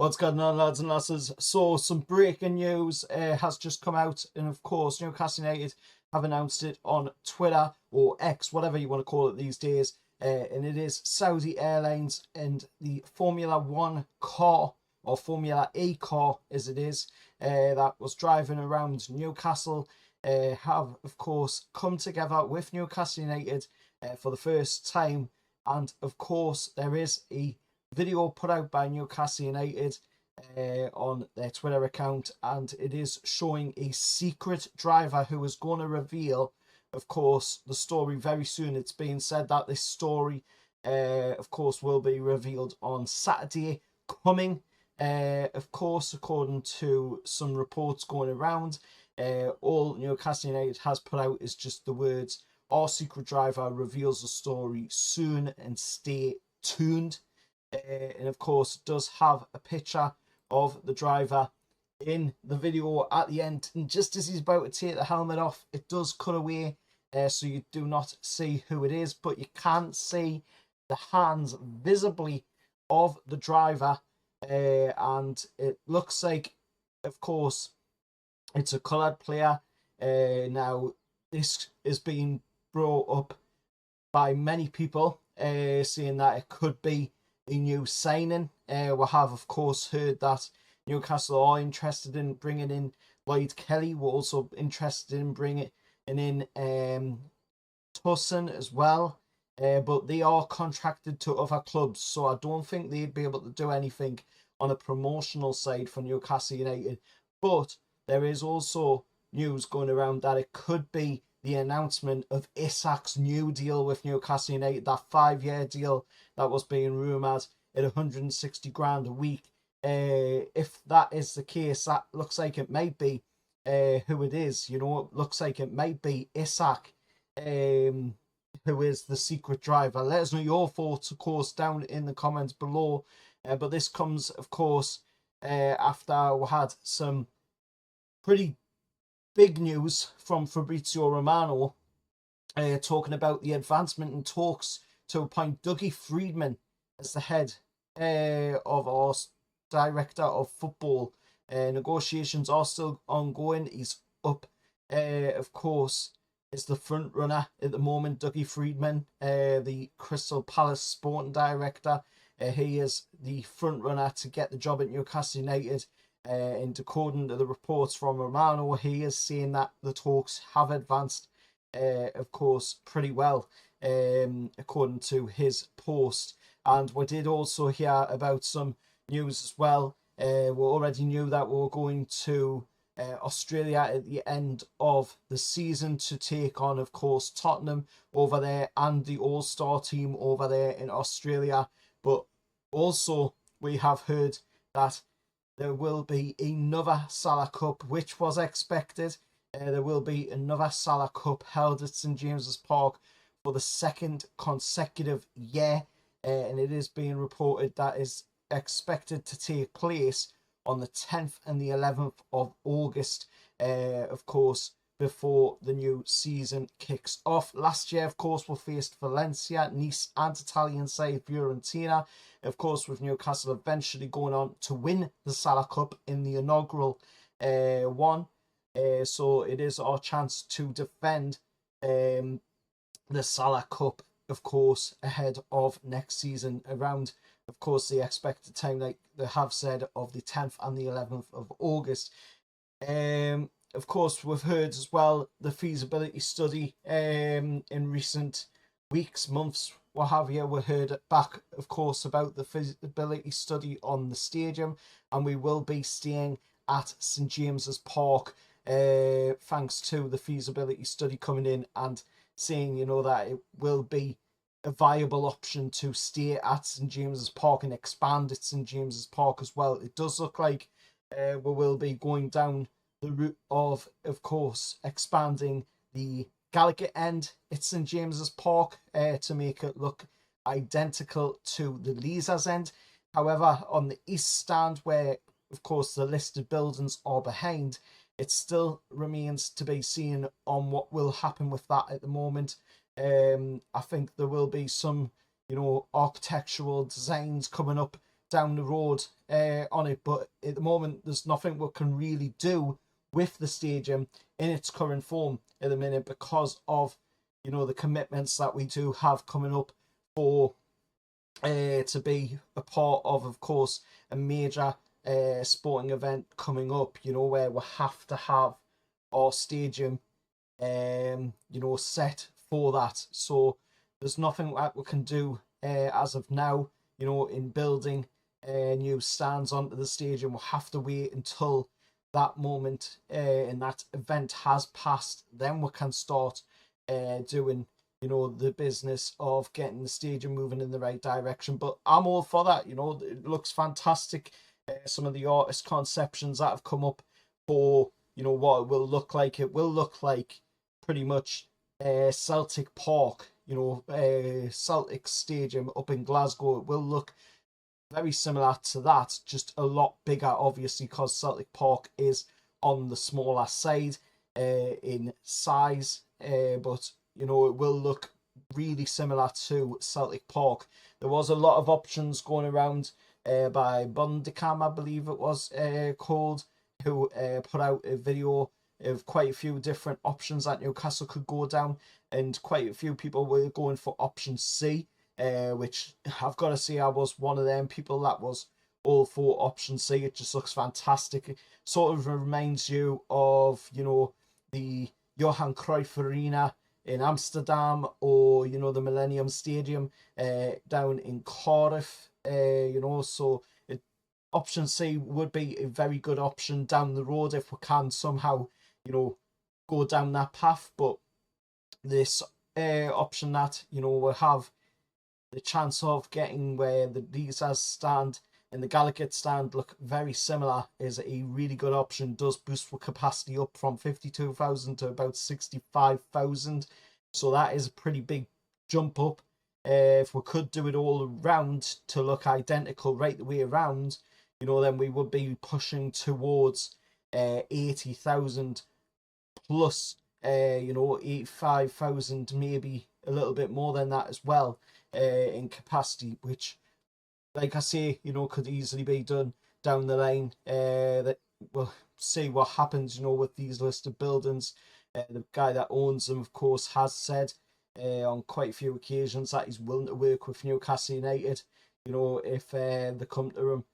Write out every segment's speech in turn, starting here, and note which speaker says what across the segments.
Speaker 1: What's going on, lads and lasses? So, some breaking news has just come out, and of course, Newcastle United have announced it on Twitter or X, whatever you want to call it these days. And it is Saudi Airlines and the Formula One car, or Formula E car as it is, that was driving around Newcastle, have of course come together with Newcastle United for the first time. And of course, there is a video put out by Newcastle United on their Twitter account, and it is showing a secret driver who is going to reveal, of course, the story very soon. It's being said that this story, of course, will be revealed on Saturday coming. Of course, according to some reports going around, all Newcastle United has put out is just the words, "Our secret driver reveals the story soon and stay tuned." And of course, it does have a picture of the driver in the video at the end. And just as he's about to take the helmet off, it does cut away, so you do not see who it is, but you can see the hands visibly of the driver. And it looks like, of course, it's a coloured player. Now, this is being brought up by many people, saying that it could be a new signing. We have, of course, heard that Newcastle are interested in bringing in Lloyd Kelly. We're also interested in bringing in Toon as well. But they are contracted to other clubs, so I don't think they'd be able to do anything on a promotional side for Newcastle United. But there is also news going around that it could be the announcement of Isak's new deal with Newcastle United, that 5-year deal that was being rumoured at 160 grand a week. If that is the case, that looks like it might be who it is. You know, it looks like it might be Isak, who is the secret driver. Let us know your thoughts, of course, down in the comments below. But this comes, of course, after we had some pretty big news from Fabrizio Romano, talking about the advancement in talks to appoint Dougie Freedman as the head of our director of football. Negotiations are still ongoing. He's up, of course, is the front runner at the moment, Dougie Freedman, the Crystal Palace sporting director. He is the front runner to get the job at Newcastle United. And according to the reports from Romano, he is saying that the talks have advanced, of course, pretty well, according to his post. And we did also hear about some news as well. We already knew that we were going to Australia at the end of the season to take on, of course, Tottenham over there and the All-Star team over there in Australia. But also, we have heard that there will be another Salah Cup, which was expected. There will be another Salah Cup held at St James's Park for the second consecutive year. And it is being reported that is expected to take place on the 10th and the 11th of August, of course, before the new season kicks off. Last year, of course, we faced Valencia, Nice and Italian side Fiorentina. Of course, with Newcastle eventually going on to win the Salah Cup in the inaugural one. So it is our chance to defend the Salah Cup, of course, ahead of next season around, of course, the expected time, like they have said, of the 10th and the 11th of August. Of course, we've heard as well the feasibility study in recent weeks, months, what have you. We heard back, of course, about the feasibility study on the stadium, and we will be staying at St James's Park, thanks to the feasibility study coming in and saying, you know, that it will be a viable option to stay at St James's Park and expand at St James's Park as well. It does look like we will be going down the route of course, expanding the Gallagher end at St James's Park to make it look identical to the Leazes end. However, on the east stand, where, of course, the listed buildings are behind, it still remains to be seen on what will happen with that at the moment. I think there will be some, you know, architectural designs coming up down the road on it, but at the moment there's nothing we can really do with the stadium in its current form at the minute because of, you know, the commitments that we do have coming up for to be a part of course, a major sporting event coming up, you know, where we have to have our stadium, you know, set for that. So there's nothing that we can do as of now, you know, in building new stands onto the stadium. We'll have to wait until that moment and that event has passed. Then we can start doing, you know, the business of getting the stadium moving in the right direction. But I'm all for that. You know, it looks fantastic. Some of the artist conceptions that have come up for, you know, what it will look like. It will look like pretty much Celtic Park, you know, Celtic Stadium up in Glasgow. It will look very similar to that, just a lot bigger, obviously, because Celtic Park is on the smaller side in size, but you know, it will look really similar to Celtic Park. There was a lot of options going around by Bundicam, I believe it was called, who put out a video of quite a few different options that Newcastle could go down, and quite a few people were going for option C, which I've got to say I was one of them people that was all for option C. It just looks fantastic. It sort of reminds you of, you know, the Johan Cruyff Arena in Amsterdam, or, you know, the Millennium Stadium down in Cardiff, you know, so option C would be a very good option down the road if we can somehow, you know, go down that path. But this option that, you know, we have the chance of getting where the Leazas stand and the Gallagher stand look very similar is a really good option. Does boost the capacity up from 52,000 to about 65,000. So that is a pretty big jump up. If we could do it all around to look identical right the way around, you know, then we would be pushing towards 80,000 plus, you know, 85,000, maybe a little bit more than that as well in capacity, which, like I say, you know, could easily be done down the line. That we'll see what happens, you know, with these listed buildings. The guy that owns them, of course, has said on quite a few occasions that he's willing to work with Newcastle United. You know, if they come to him,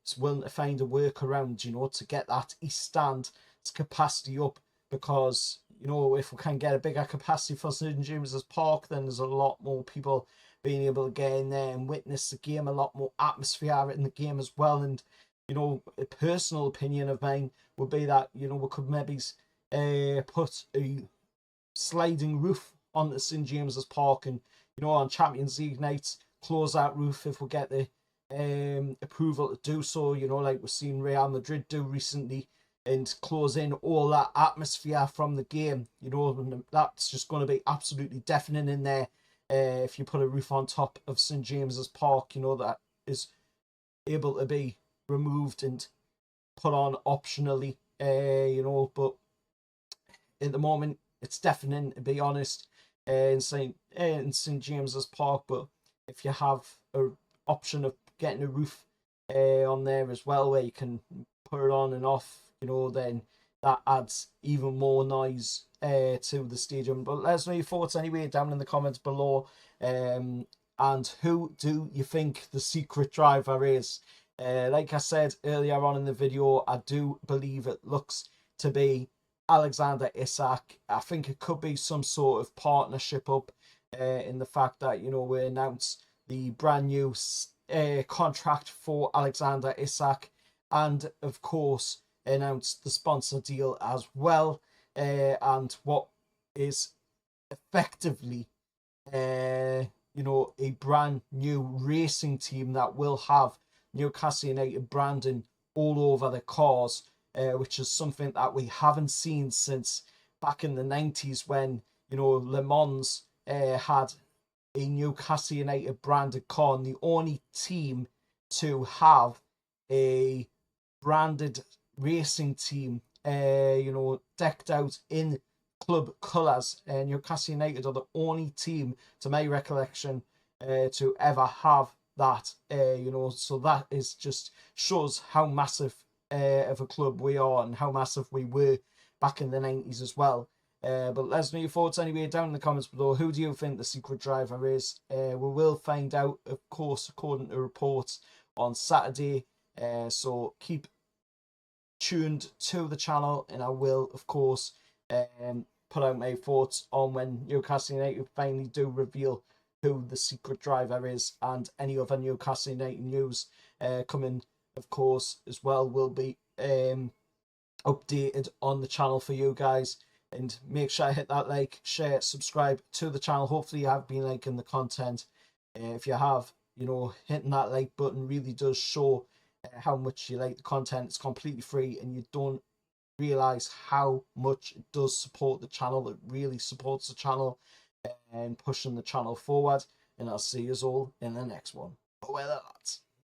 Speaker 1: he's willing to find a workaround, you know, to get that East Stand capacity up, because, you know, if we can get a bigger capacity for St James's Park, then there's a lot more people being able to get in there and witness the game, a lot more atmosphere in the game as well. And, you know, a personal opinion of mine would be that, you know, we could maybe put a sliding roof on the St James's Park, and, you know, on Champions League nights, close that roof if we get the approval to do so, you know, like we've seen Real Madrid do recently, and close in all that atmosphere from the game. You know, that's just going to be absolutely deafening in there. If you put a roof on top of St James's Park, you know, that is able to be removed and put on optionally, you know, but at the moment it's deafening, to be honest, in St James's Park. But if you have an option of getting a roof on there as well, where you can put it on and off, you know, then that adds even more noise to the stadium. But let us know your thoughts anyway down in the comments below. And who do you think the secret driver is? Like I said earlier on in the video, I do believe it looks to be Alexander Isak. I think it could be some sort of partnership up in the fact that, you know, we announced the brand new contract for Alexander Isak, and of course announced the sponsor deal as well, and what is effectively you know, a brand new racing team that will have Newcastle United branding all over the cars, which is something that we haven't seen since back in the 90s, when, you know, Le Mans had a Newcastle United branded car, and the only team to have a branded racing team, you know, decked out in club colours. Newcastle United are the only team, to my recollection, to ever have that, you know, so that is just shows how massive of a club we are and how massive we were back in the 90s as well. But let us know your thoughts anyway down in the comments below. Who do you think the secret driver is? We will find out, of course, according to reports on Saturday. So keep tuned to the channel, and I will, of course, put out my thoughts on when Newcastle United finally do reveal who the secret driver is, and any other Newcastle United news coming, of course, as well, will be updated on the channel for you guys. And make sure to hit that like, share, subscribe to the channel. Hopefully you have been liking the content. If you have, you know, hitting that like button really does show how much you like the content. It's completely free, and you don't realize how much it does support the channel. It really supports the channel and pushing the channel forward. And I'll see you all in the next one. Bye, lads.